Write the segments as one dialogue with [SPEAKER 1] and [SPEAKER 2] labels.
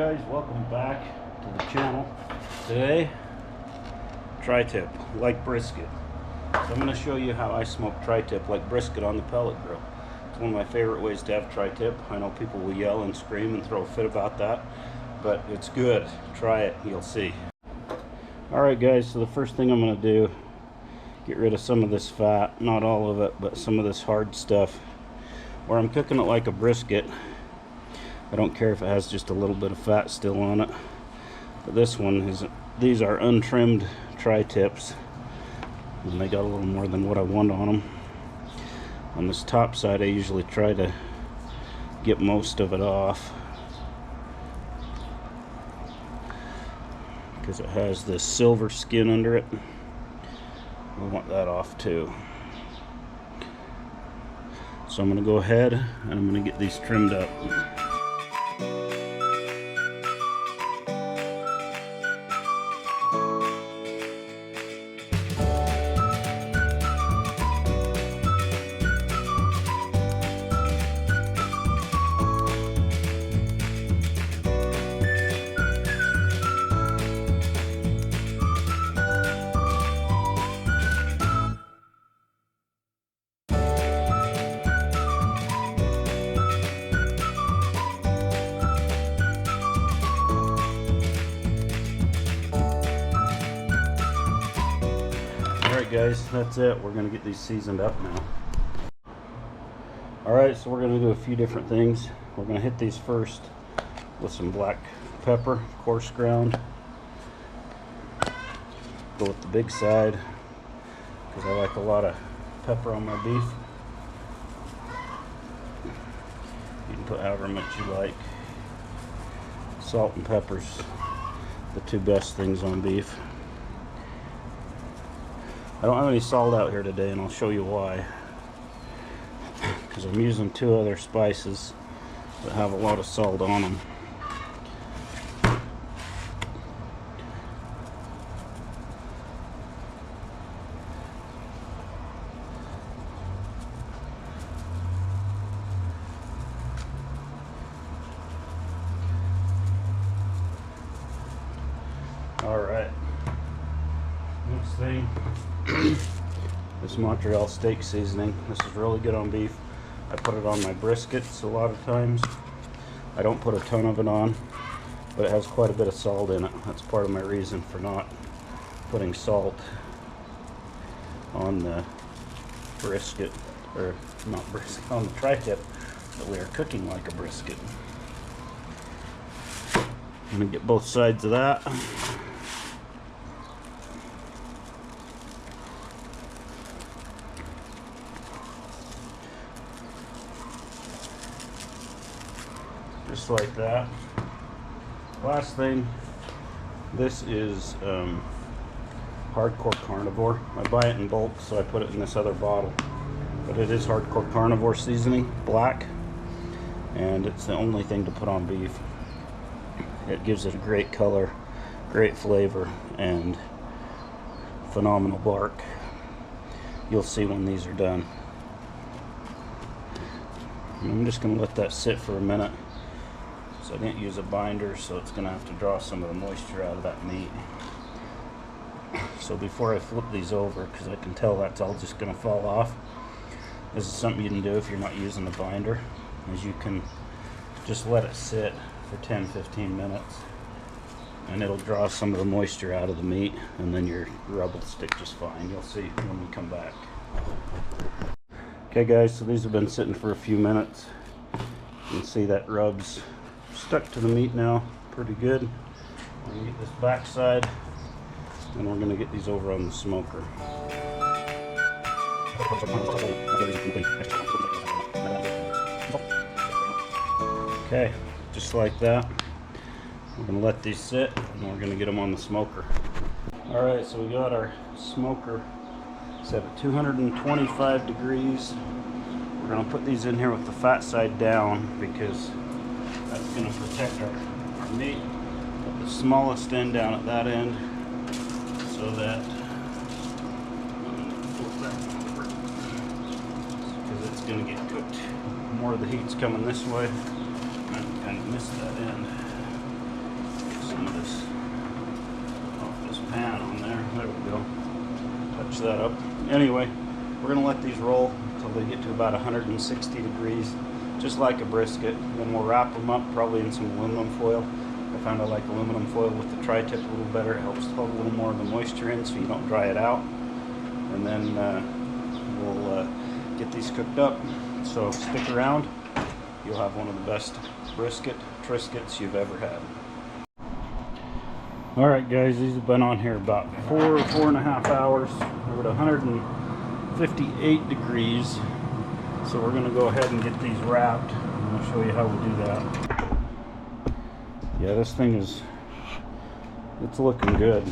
[SPEAKER 1] guys, welcome back to the channel. Today, tri-tip like brisket. So I'm going to show you how I smoke tri-tip like brisket on the pellet grill. It's one of my favorite ways to have tri-tip. I know people will yell and scream and throw a fit about that, but it's good. Try it, you'll see. Alright guys, so the first thing I'm going to do, get rid of some of this fat, not all of it, but some of this hard stuff. Where I'm cooking it like a brisket, I don't care if it has just a little bit of fat still on it. But this one is, these are untrimmed tri-tips, and they got a little more than what I want on them. On this top side I usually try to get most of it off, because it has this silver skin under it. I want that off too. So I'm going to go ahead and I'm going to get these trimmed up. Alright guys, that's it. We're going to get these seasoned up now. Alright, so we're going to do a few different things. We're going to hit these first with some black pepper, coarse ground. Go with the big side, because I like a lot of pepper on my beef. You can put however much you like. Salt and pepper's the two best things on beef. I don't have any salt out here today, and I'll show you why. Because I'm using two other spices that have a lot of salt on them. Alright. Next thing. This Montreal steak seasoning. This is really good on beef. I put it on my briskets a lot of times. I don't put a ton of it on, but it has quite a bit of salt in it. That's part of my reason for not putting salt on the brisket, or not brisket, on the tri-tip that we are cooking like a brisket. I'm going to get both sides of that. Just like that. Last thing, this is hardcore carnivore. I buy it in bulk, so I put it in this other bottle. But it is hardcore carnivore seasoning, black, and it's the only thing to put on beef. It gives it a great color, great flavor, and phenomenal bark. You'll see when these are done. And I'm just going to let that sit for a minute. So I didn't use a binder, so it's going to have to draw some of the moisture out of that meat. So before I flip these over, because I can tell that's all just going to fall off, this is something you can do if you're not using a binder, is you can just let it sit for 10-15 minutes, and it'll draw some of the moisture out of the meat, and then your rub will stick just fine. You'll see when we come back. Okay guys, so these have been sitting for a few minutes. You can see that rub's stuck to the meat now pretty good. We're going to get this back side, and we're going to get these over on the smoker. Okay, just like that. We're going to let these sit, and we're going to get them on the smoker. Alright, so we got our smoker set at 225 degrees. We're going to put these in here with the fat side down, because that's going to protect our meat. Put the smallest end down at that end, so that, because it's going to get cooked. More of the heat's coming this way. I kind of missed that end. some of this off this pan on there. There we go. Touch that up. Anyway, we're going to let these roll until they get to about 160 degrees, just like a brisket. Then we'll wrap them up probably in some aluminum foil. I found I like aluminum foil with the tri-tip a little better. It helps hold a little more of the moisture in so you don't dry it out. And then we'll get these cooked up. So stick around. You'll have one of the best brisket Triscuits you've ever had. Alright guys, these have been on here about 4.5 hours. We're at 158 degrees. So we're going to go ahead and get these wrapped. I'm going to show you how we do that. Yeah, this thing it's looking good.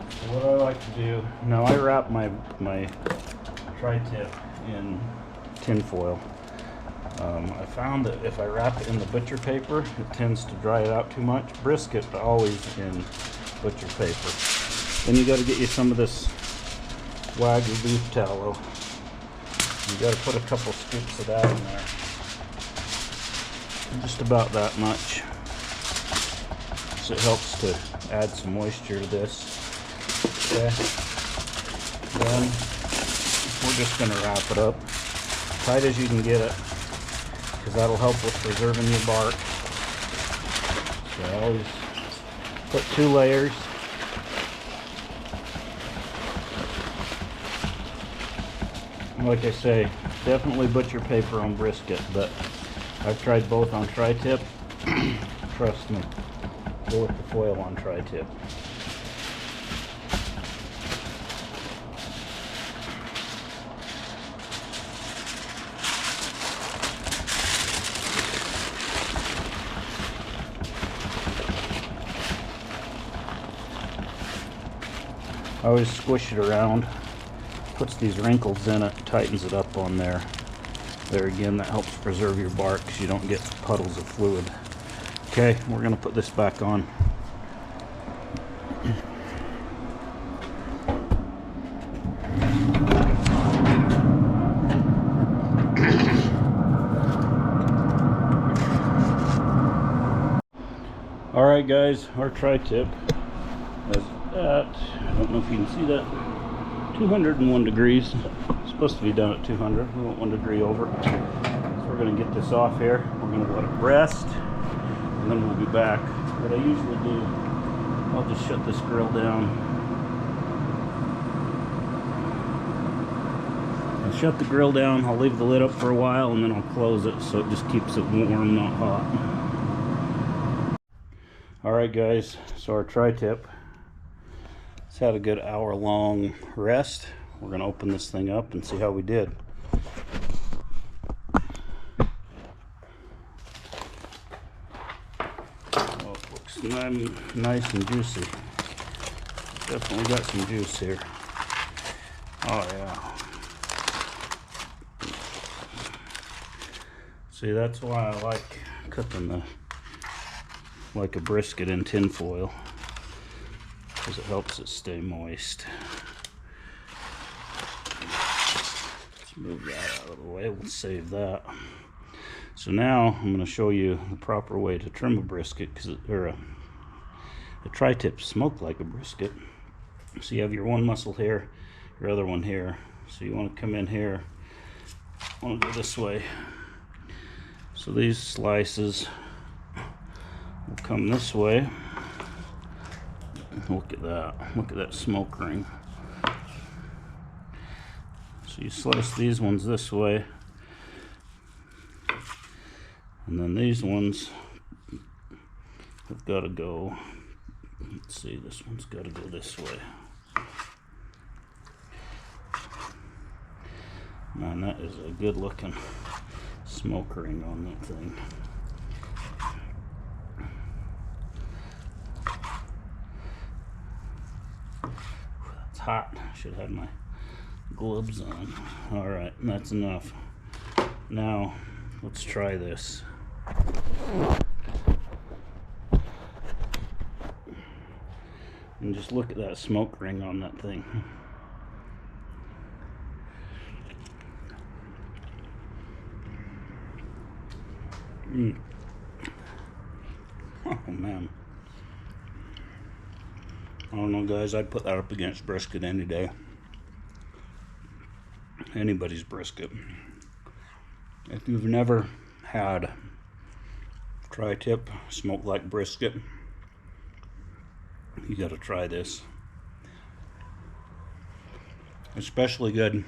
[SPEAKER 1] So what I like to do, now I wrap my tri-tip in tin foil. I found that if I wrap it in the butcher paper, it tends to dry it out too much. Brisket always in butcher paper. Then you got to get you some of this Wagyu beef tallow. You got to put a couple scoops of that in there. Just about that much. So it helps to add some moisture to this. Okay. Then we're just going to wrap it up tight as you can get it, because that'll help with preserving your bark. So I always put 2 layers. Like I say, definitely butcher paper on brisket, but I've tried both on tri-tip. Trust me, go with the foil on tri-tip. I always squish it around, puts these wrinkles in it, tightens it up on there. There again, that helps preserve your bark because you don't get puddles of fluid. Okay, we're going to put this back on. Alright guys, our tri-tip is at, I don't know if you can see that, 201 degrees. It's supposed to be done at 200. We want 1 degree over. So we're going to get this off here. We're going to let it rest, and then we'll be back. What I usually do, I'll just shut this grill down. I'll shut the grill down. I'll leave the lid up for a while, and then I'll close it so it just keeps it warm, not hot. Alright guys, so our tri-tip, it's had a good hour-long rest. We're going to open this thing up and see how we did. Oh, it looks nice and juicy. Definitely got some juice here. Oh yeah. See, that's why I like cooking like a brisket in tin foil, because it helps it stay moist. Let's move that out of the way. We'll save that. So now I'm going to show you the proper way to trim a brisket, or a tri-tip smoke like a brisket. So you have your one muscle here, your other one here. So you want to come in here. I want to go this way. So these slices will come this way. Look at that. Look at that smoke ring. So you slice these ones this way, and then these ones have got to go, let's see, this one's got to go this way. Man, that is a good looking smoke ring on that thing. It's hot. I should have my gloves on. Alright, that's enough. Now, let's try this. And just look at that smoke ring on that thing. Oh man. I don't know, guys. I'd put that up against brisket any day. Anybody's brisket. If you've never had tri-tip smoked like brisket, you got to try this. Especially good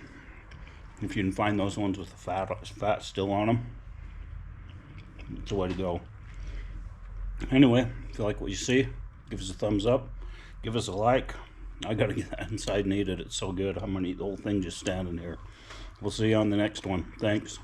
[SPEAKER 1] if you can find those ones with the fat still on them. It's the way to go. Anyway, if you like what you see, give us a thumbs up, give us a like. I gotta get that inside and eat it. It's so good. I'm gonna eat the whole thing just standing here. We'll see you on the next one. Thanks.